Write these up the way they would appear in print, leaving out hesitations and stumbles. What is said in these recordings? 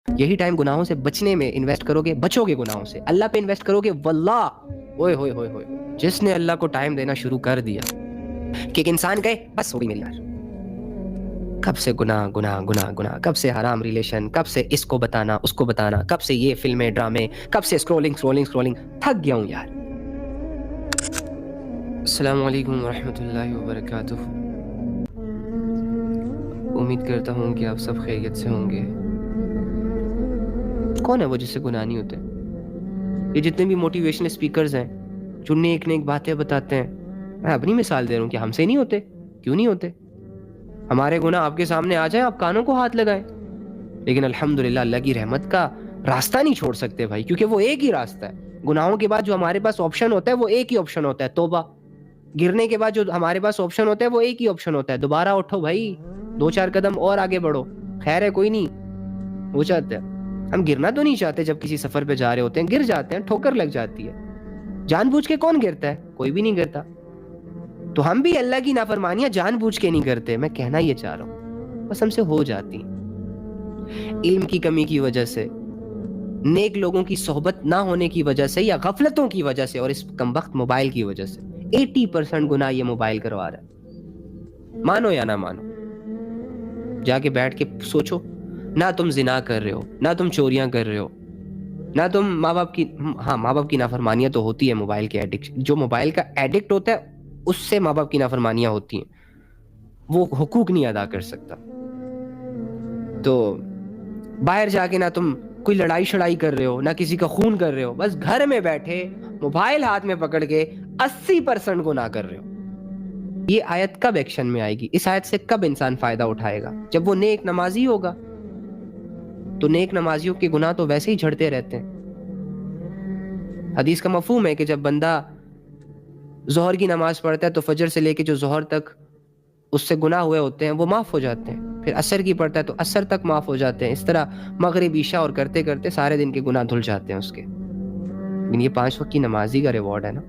یہی ٹائم گناہوں سے بچنے میں انویسٹ کرو گے، بچو گے گناہوں سے، اللہ پہ انویسٹ کرو گے، واللہ اوئے ہوئے ہوئے ہوئے، جس نے اللہ کو ٹائم دینا شروع کر دیا کہ ایک انسان کہے بس ہو گئی میری یار، کب سے گناہ گناہ گناہ گناہ، کب سے حرام ریلیشن، کب سے اس کو بتانا اس کو بتانا، کب سے یہ فلمیں ڈرامے، کب سے اسکرولنگ، تھک گیا ہوں یار۔ السلام علیکم ورحمۃ اللہ وبرکاتہ، امید کرتا ہوں کہ آپ سب خیریت سے ہوں گے۔ کون ہے وہ جس سے گناہ نہیں ہوتے؟ یہ جتنے بھی موٹیویشنل اسپیکرز ہیں جو نیک نیک باتیں بتاتے ہیں، میں اپنی مثال دے رہا ہوں کہ ہم سے نہیں ہوتے، کیوں نہیں ہوتے؟ ہمارے گناہ آپ کے سامنے آ جائیں، آپ کانوں کو ہاتھ لگائیں، لیکن الحمدللہ اللہ کی رحمت کا راستہ نہیں چھوڑ سکتے بھائی، کیونکہ وہ ایک ہی راستہ ہے۔ گناہوں کے بعد جو ہمارے پاس آپشن ہوتا ہے وہ ایک ہی آپشن ہوتا ہے، توبہ۔ گرنے کے بعد جو ہمارے پاس آپشن ہوتا ہے وہ ایک ہی آپشن ہوتا ہے، دوبارہ اٹھو بھائی، 2-4 قدم اور آگے بڑھو، خیر ہے کوئی نہیں ہو جاتا ہے۔ ہم گرنا تو نہیں چاہتے، جب کسی سفر پہ جا رہے ہوتے ہیں گر جاتے ہیں، ٹھوکر لگ جاتی ہے، جان بوجھ کے کون گرتا ہے؟ کوئی بھی نہیں گرتا۔ تو ہم بھی اللہ کی نافرمانیاں جان بوجھ کے نہیں کرتے، میں کہنا یہ چاہ رہا ہوں، بس ہم سے ہو جاتی ہیں، علم کی کمی کی وجہ سے، نیک لوگوں کی صحبت نہ ہونے کی وجہ سے، یا غفلتوں کی وجہ سے، اور اس کمبخت موبائل کی وجہ سے۔ 80% گناہ یہ موبائل کروا رہا ہے، مانو یا نہ مانو، جا کے بیٹھ کے سوچو، نہ تم زنا کر رہے ہو، نہ تم چوریاں کر رہے ہو، نہ تم ماں باپ کی نافرمانیاں تو ہوتی ہے، موبائل کے ایڈکٹ، جو موبائل کا ایڈکٹ ہوتا ہے اس سے ماں باپ کی نافرمانیاں ہوتی ہیں، وہ حقوق نہیں ادا کر سکتا۔ تو باہر جا کے نہ تم کوئی لڑائی شڑائی کر رہے ہو، نہ کسی کا خون کر رہے ہو، بس گھر میں بیٹھے موبائل ہاتھ میں پکڑ کے 80% گناہ کر رہے ہو۔ یہ آیت کب ایکشن میں آئے گی؟ اس آیت سے کب انسان فائدہ اٹھائے گا؟ جب وہ نیک نمازی ہوگا۔ تو نیک نمازیوں کے گناہ تو ویسے ہی جھڑتے رہتے ہیں۔ حدیث کا مفہوم ہے کہ جب بندہ ظہر کی نماز پڑھتا ہے تو فجر سے لے کے جو ظہر تک اس سے گناہ ہوئے ہوتے ہیں وہ معاف ہو جاتے ہیں، پھر عصر کی پڑھتا ہے تو عصر تک معاف ہو جاتے ہیں، اس طرح مغرب عشاء اور کرتے کرتے سارے دن کے گناہ دھل جاتے ہیں اس کے۔ لیکن یہ 5 وقت کی نمازی کا ریوارڈ ہے نا،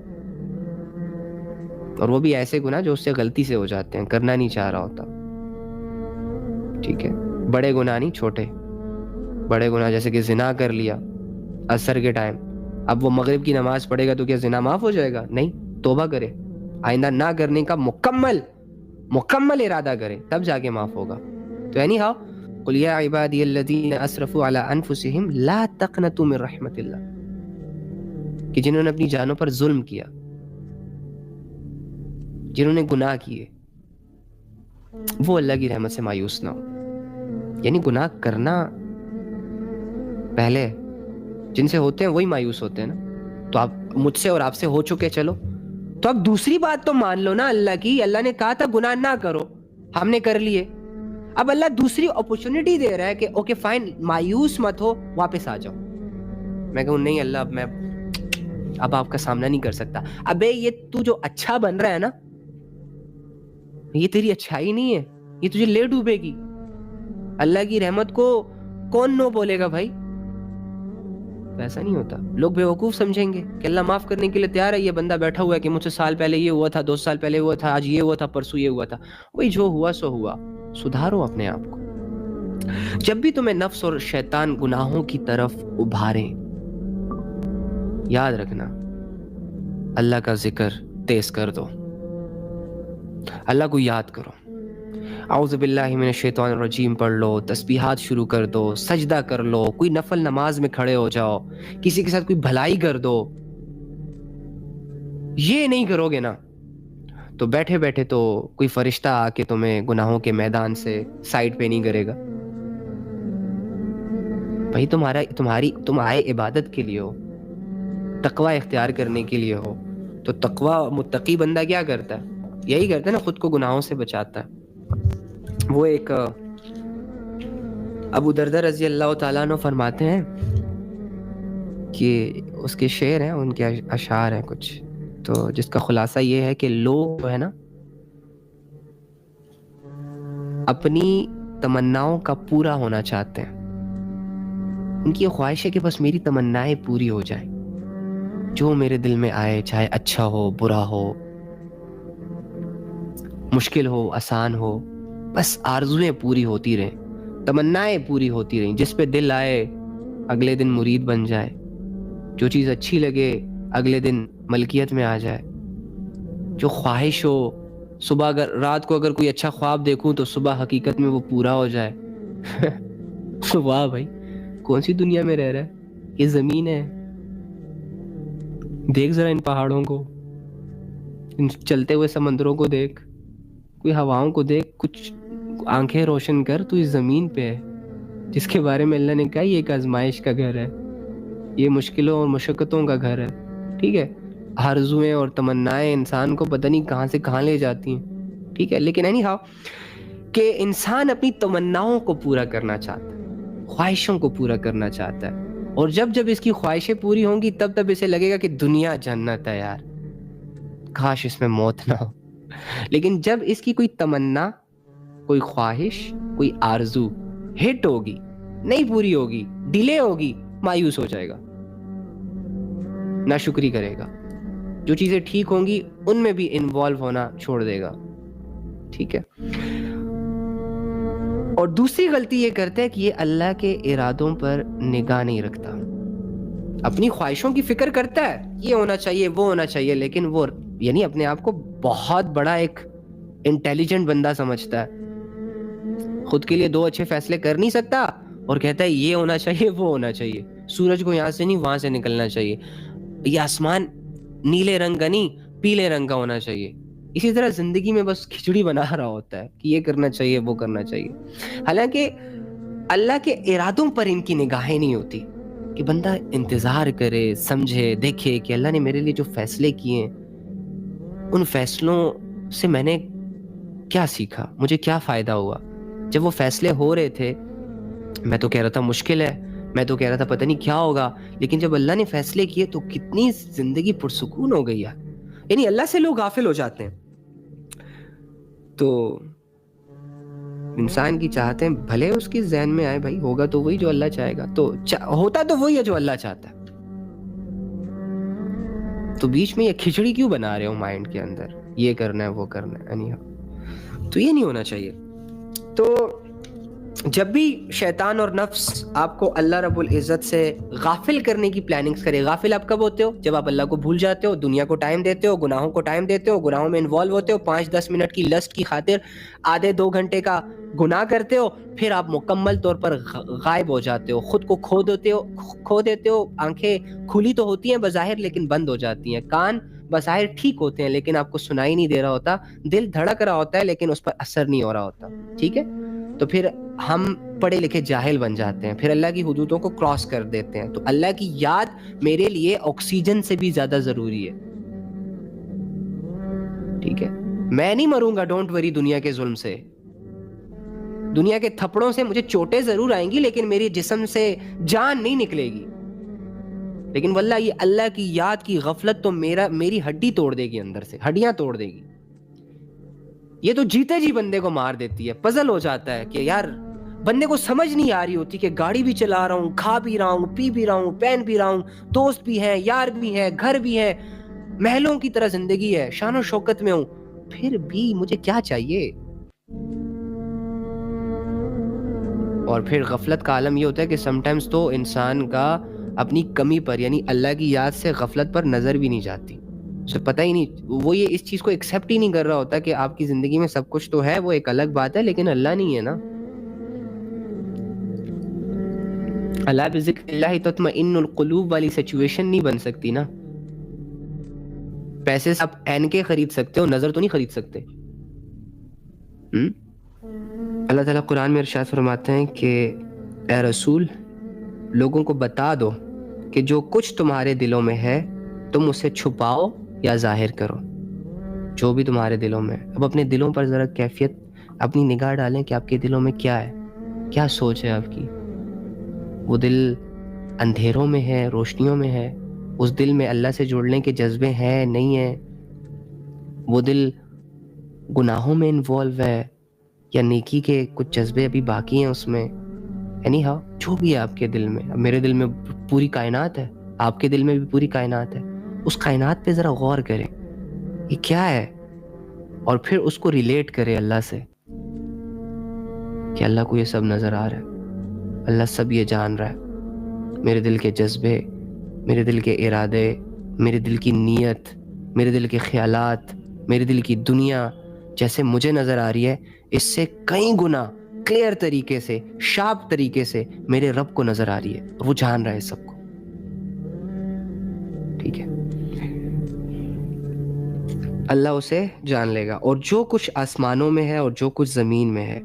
اور وہ بھی ایسے گناہ جو اس سے غلطی سے ہو جاتے ہیں، کرنا نہیں چاہ رہا ہوتا، ٹھیک ہے؟ بڑے گناہ نہیں، چھوٹے بڑے گناہ، جیسے کہ زنا کر لیا عصر کے ٹائم، اب وہ مغرب کی نماز پڑھے گا تو کیا زنا معاف ہو جائے گا؟ نہیں، توبہ کرے، آئندہ نہ کرنے کا مکمل ارادہ کرے، تب جا کے معاف ہوگا۔ تو اینی ہاؤ، قل یا عبادی الذین اسرفوا علی انفسہم لا تقنطوا من رحمت اللہ، کہ جنہوں نے اپنی جانوں پر ظلم کیا، جنہوں نے گناہ کیے، وہ اللہ کی رحمت سے مایوس نہ ہو۔ یعنی گناہ کرنا پہلے جن سے ہوتے ہیں وہی مایوس ہوتے ہیں نا، تو آپ مجھ سے اور آپ سے ہو چکے، چلو تو اب دوسری بات تو مان لو نا اللہ کی، اللہ نے کہا تھا گناہ نہ کرو، ہم نے کر لیے، اب اللہ دوسری اپورچونٹی دے رہا ہے کہ اوکے فائن، مایوس مت ہو، واپس آ جاؤ۔ میں کہوں نہیں اللہ، اب میں اب آپ کا سامنا نہیں کر سکتا۔ ابے یہ تو جو اچھا بن رہا ہے نا، یہ تیری اچھائی نہیں ہے، یہ تجھے لے ڈوبے گی۔ اللہ کی رحمت کو کون نو بولے گا بھائی؟ ایسا نہیں ہوتا، لوگ بیوقوف سمجھیں گے کہ اللہ معاف کرنے کے لیے تیار ہے، یہ بندہ بیٹھا ہوا ہے کہ مجھ سے سال پہلے یہ ہوا تھا، 2 سال پہلے ہوا تھا، آج یہ ہوا تھا، پرسوں یہ ہوا تھا، وہی جو ہوا سو ہوا، سدھارو اپنے آپ کو۔ جب بھی تمہیں نفس اور شیطان گناہوں کی طرف ابھاریں، یاد رکھنا اللہ کا ذکر تیز کر دو، اللہ کو یاد کرو، اعوذ باللہ من الشیطان الرجیم پڑھ لو، تسبیحات شروع کر دو، سجدہ کر لو، کوئی نفل نماز میں کھڑے ہو جاؤ، کسی کے ساتھ کوئی بھلائی کر دو۔ یہ نہیں کرو گے نا تو بیٹھے بیٹھے تو کوئی فرشتہ آ کے تمہیں گناہوں کے میدان سے سائڈ پہ نہیں کرے گا بھائی، تم آئے عبادت کے لیے ہو، تقوی اختیار کرنے کے لیے ہو، تو تقوی متقی بندہ کیا کرتا ہے؟ یہی کرتا ہے نا، خود کو گناہوں سے بچاتا ہے۔ وہ ایک ابو دردہ رضی اللہ تعالیٰ عنہ فرماتے ہیں کہ اس کے شعر ہیں، ان کے اشعار ہیں کچھ، تو جس کا خلاصہ یہ ہے کہ لوگ جو ہے نا اپنی تمناؤں کا پورا ہونا چاہتے ہیں، ان کی یہ خواہش ہے کہ بس میری تمنائیں پوری ہو جائیں، جو میرے دل میں آئے، چاہے اچھا ہو برا ہو، مشکل ہو آسان ہو، بس آرزویں پوری ہوتی رہیں۔ تمنائیں پوری ہوتی رہیں. جس پہ دل آئے اگلے دن مرید بن جائے, جو چیز اچھی لگے اگلے دن ملکیت میں آ جائے, جو خواہش ہو صبح اگر رات کو اگر کوئی اچھا خواب دیکھوں تو صبح حقیقت میں وہ پورا ہو جائے. واہ بھائی, کون سی دنیا میں رہ رہا ہے؟ یہ زمین ہے. دیکھ ذرا ان پہاڑوں کو, ان چلتے ہوئے سمندروں کو دیکھ, کوئی ہواؤں کو دیکھ, کچھ آنکھیں روشن کر. تو اس زمین پہ ہے جس کے بارے میں اللہ نے کہا یہ ایک آزمائش کا گھر ہے, یہ مشکلوں اور مشقتوں کا گھر ہے. ٹھیک ہے, آرزویں اور تمنائیں انسان کو پتہ نہیں کہاں سے کہاں لے جاتی ہیں. ٹھیک ہے, لیکن اینی ہاؤ کہ انسان اپنی تمناؤں کو پورا کرنا چاہتا ہے, خواہشوں کو پورا کرنا چاہتا ہے, اور جب جب اس کی خواہشیں پوری ہوں گی تب تب اسے لگے گا کہ دنیا جنت ہے یار, کاش اس میں موت نہ ہو. لیکن جب اس کی کوئی تمنا, کوئی خواہش, کوئی آرزو ہٹ ہوگی, نہیں پوری ہوگی, ڈیلے ہوگی, مایوس ہو جائے گا, ناشکری کرے گا. جو چیزیں ٹھیک ہوں گی ان میں بھی انوالو ہونا چھوڑ دے گا. ٹھیک ہے, اور دوسری غلطی یہ کرتا ہے کہ یہ اللہ کے ارادوں پر نگاہ نہیں رکھتا. اپنی خواہشوں کی فکر کرتا ہے, یہ ہونا چاہیے وہ ہونا چاہیے, لیکن وہ یعنی اپنے آپ کو بہت بڑا ایک انٹیلیجنٹ بندہ سمجھتا ہے, خود کے لیے 2 اچھے فیصلے کر نہیں سکتا اور کہتا ہے یہ ہونا چاہیے وہ ہونا چاہیے, سورج کو یہاں سے نہیں وہاں سے نکلنا چاہیے, یہ آسمان نیلے رنگ کا نہیں پیلے رنگ کا ہونا چاہیے. اسی طرح زندگی میں بس کھچڑی بنا رہا ہوتا ہے کہ یہ کرنا چاہیے وہ کرنا چاہیے, حالانکہ اللہ کے ارادوں پر ان کی نگاہیں نہیں ہوتی کہ بندہ انتظار کرے, سمجھے, دیکھے کہ اللہ نے میرے لیے جو فیصلے کیے ہیں ان فیصلوں سے میں نے کیا سیکھا, مجھے کیا فائدہ ہوا. جب وہ فیصلے ہو رہے تھے میں تو کہہ رہا تھا مشکل ہے, میں تو کہہ رہا تھا پتہ نہیں کیا ہوگا, لیکن جب اللہ نے فیصلے کیے تو کتنی زندگی پرسکون ہو گئی یار. یعنی اللہ سے لوگ غافل ہو جاتے ہیں. تو انسان کی چاہتے ہیں بھلے اس کی ذہن میں آئے بھائی ہوگا تو وہی جو اللہ چاہے گا, تو ہوتا تو وہی ہے جو اللہ چاہتا ہے. تو بیچ میں یہ کھچڑی کیوں بنا رہے ہو مائنڈ کے اندر, یہ کرنا ہے وہ کرنا ہے, تو یہ نہیں ہونا چاہیے. تو جب بھی شیطان اور نفس آپ کو اللہ رب العزت سے غافل کرنے کی پلاننگز کرے, غافل آپ کب ہوتے ہو؟ جب آپ اللہ کو بھول جاتے ہو, دنیا کو ٹائم دیتے ہو, گناہوں کو ٹائم دیتے ہو, گناہوں میں انوالو ہوتے ہو, 5-10 منٹ کی لسٹ کی خاطر آدھے 2 گھنٹے کا گناہ کرتے ہو, پھر آپ مکمل طور پر غائب ہو جاتے ہو, خود کو کھو دیتے ہو. آنکھیں کھلی تو ہوتی ہیں بظاہر لیکن بند ہو جاتی ہیں, کان بظاہر ٹھیک ہوتے ہیں لیکن آپ کو سنائی نہیں دے رہا ہوتا, دل دھڑک رہا ہوتا ہے لیکن اس پر اثر نہیں ہو رہا ہوتا. ٹھیک ہے, تو پھر ہم پڑھے لکھے جاہل بن جاتے ہیں, پھر اللہ کی حدودوں کو کراس کر دیتے ہیں. تو اللہ کی یاد میرے لیے آکسیجن سے بھی زیادہ ضروری ہے. ٹھیک ہے, میں نہیں مروں گا ڈونٹ وری دنیا کے ظلم سے, دنیا کے تھپڑوں سے مجھے چوٹیں ضرور آئیں گی لیکن میری جسم سے جان نہیں نکلے گی. لیکن واللہ یہ اللہ کی یاد کی غفلت تو میری ہڈی توڑ دے گی, اندر سے ہڈیاں توڑ دے گی. یہ تو جیتے جی بندے کو مار دیتی ہے. پزل ہو جاتا ہے کہ یار بندے کو سمجھ نہیں آ رہی ہوتی کہ گاڑی بھی چلا رہا ہوں, کھا بھی رہا ہوں, پی بھی رہا ہوں, پہن بھی رہا ہوں, دوست بھی ہیں, یار بھی ہیں, گھر بھی ہے, محلوں کی طرح زندگی ہے, شان و شوکت میں ہوں, پھر بھی مجھے کیا چاہیے. اور پھر غفلت کا عالم یہ ہوتا ہے کہ سم ٹائمز تو انسان کا اپنی کمی پر یعنی اللہ کی یاد سے غفلت پر نظر بھی نہیں جاتی, اسے پتہ ہی نہیں, وہ یہ اس چیز کو ایکسیپٹ ہی نہیں کر رہا ہوتا کہ آپ کی زندگی میں سب کچھ تو ہے, وہ ایک الگ بات ہے لیکن اللہ نہیں ہے نا. اللہ بذکر اللہ تطمئن القلوب والی سچویشن نہیں بن سکتی نا. پیسے سے آپ این کے خرید سکتے ہو, نظر تو نہیں خرید سکتے. اللہ تعالیٰ قرآن میں ارشاد فرماتے ہیں کہ اے رسول لوگوں کو بتا دو کہ جو کچھ تمہارے دلوں میں ہے تم اسے چھپاؤ یا ظاہر کرو, جو بھی تمہارے دلوں میں. اب اپنے دلوں پر ذرا کیفیت اپنی نگاہ ڈالیں کہ آپ کے دلوں میں کیا ہے, کیا سوچ ہے آپ کی. وہ دل اندھیروں میں ہے, روشنیوں میں ہے, اس دل میں اللہ سے جڑنے کے جذبے ہیں نہیں ہیں, وہ دل گناہوں میں انوالو ہے یا نیکی کے کچھ جذبے ابھی باقی ہیں اس میں. یعنی ہاں جو بھی ہے آپ کے دل میں, اب میرے دل میں پوری کائنات ہے, آپ کے دل میں بھی پوری کائنات ہے, اس کائنات پہ ذرا غور کریں یہ کیا ہے, اور پھر اس کو ریلیٹ کرے اللہ سے. کہ اللہ کو یہ سب نظر آ رہا ہے، اللہ سب یہ جان رہا ہے، میرے دل کے جذبے، میرے دل کے ارادے، میرے دل کی نیت، میرے دل کے خیالات، میرے دل کی دنیا جیسے مجھے نظر آ رہی ہے، اس سے کئی گنا کلیئر طریقے سے، شارپ طریقے سے میرے رب کو نظر آ رہی ہے، اور وہ جان رہا ہے سب کو. ٹھیک ہے، اللہ اسے جان لے گا، اور جو کچھ آسمانوں میں ہے اور جو کچھ زمین میں ہے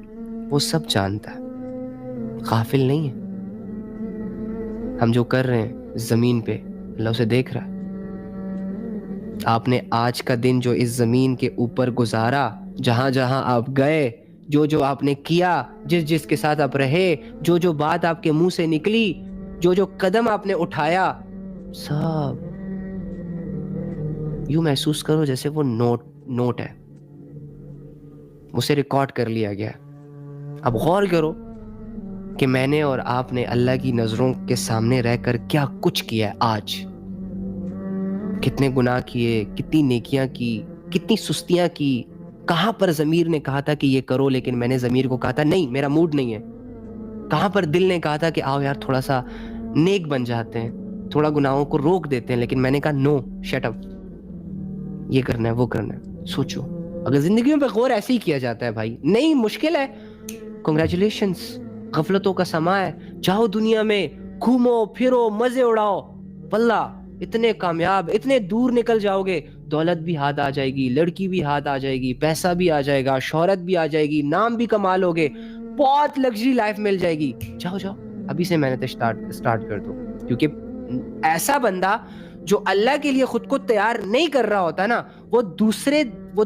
وہ سب جانتا ہے، غافل نہیں ہے. ہم جو کر رہے ہیں زمین پہ اللہ اسے دیکھ رہا ہے. آپ نے آج کا دن جو اس زمین کے اوپر گزارا، جہاں جہاں آپ گئے، جو جو آپ نے کیا، جس جس کے ساتھ آپ رہے، جو جو بات آپ کے منہ سے نکلی، جو جو قدم آپ نے اٹھایا، سب یوں محسوس کرو جیسے وہ نوٹ ہے، اسے ریکارڈ کر لیا گیا. اب غور کرو کہ میں نے اور آپ نے اللہ کی نظروں کے سامنے رہ کر کیا کچھ کیا ہے آج. کتنے گناہ کیے، کتنی نیکیاں کی، کتنی سستیاں کی. کہاں پر ضمیر نے کہا تھا کہ یہ کرو، لیکن میں نے ضمیر کو کہا تھا نہیں، میرا موڈ نہیں ہے. کہاں پر دل نے کہا تھا کہ آؤ یار تھوڑا سا نیک بن جاتے ہیں، تھوڑا گناہوں کو روک دیتے ہیں، لیکن میں نے کہا نو، شٹ اپ، یہ کرنا ہے وہ کرنا ہے. سوچو اگر زندگیوں پہ غور ایسے ہی کیا جاتا ہے بھائی. نہیں مشکل ہے، کنگریچولیشنز، غفلتوں کا سما ہے. جاؤ دنیا میں گھومو پھرو، مزے اڑاؤ، واللہ اتنے کامیاب، اتنے دور نکل جاؤ گے، دولت بھی ہاتھ آ جائے گی، لڑکی بھی ہاتھ آ جائے گی، پیسہ بھی آ جائے گا، شہرت بھی آ جائے گی، نام بھی کما لو گے، بہت لگژری لائف مل جائے گی. جاؤ جاؤ ابھی سے محنت اسٹارٹ کر دو. کیونکہ ایسا بندہ جو اللہ کے لیے خود کو تیار نہیں کر رہا ہوتا نا، وہ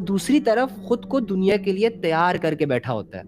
دوسری طرف خود کو دنیا کے لیے تیار کر کے بیٹھا ہوتا ہے.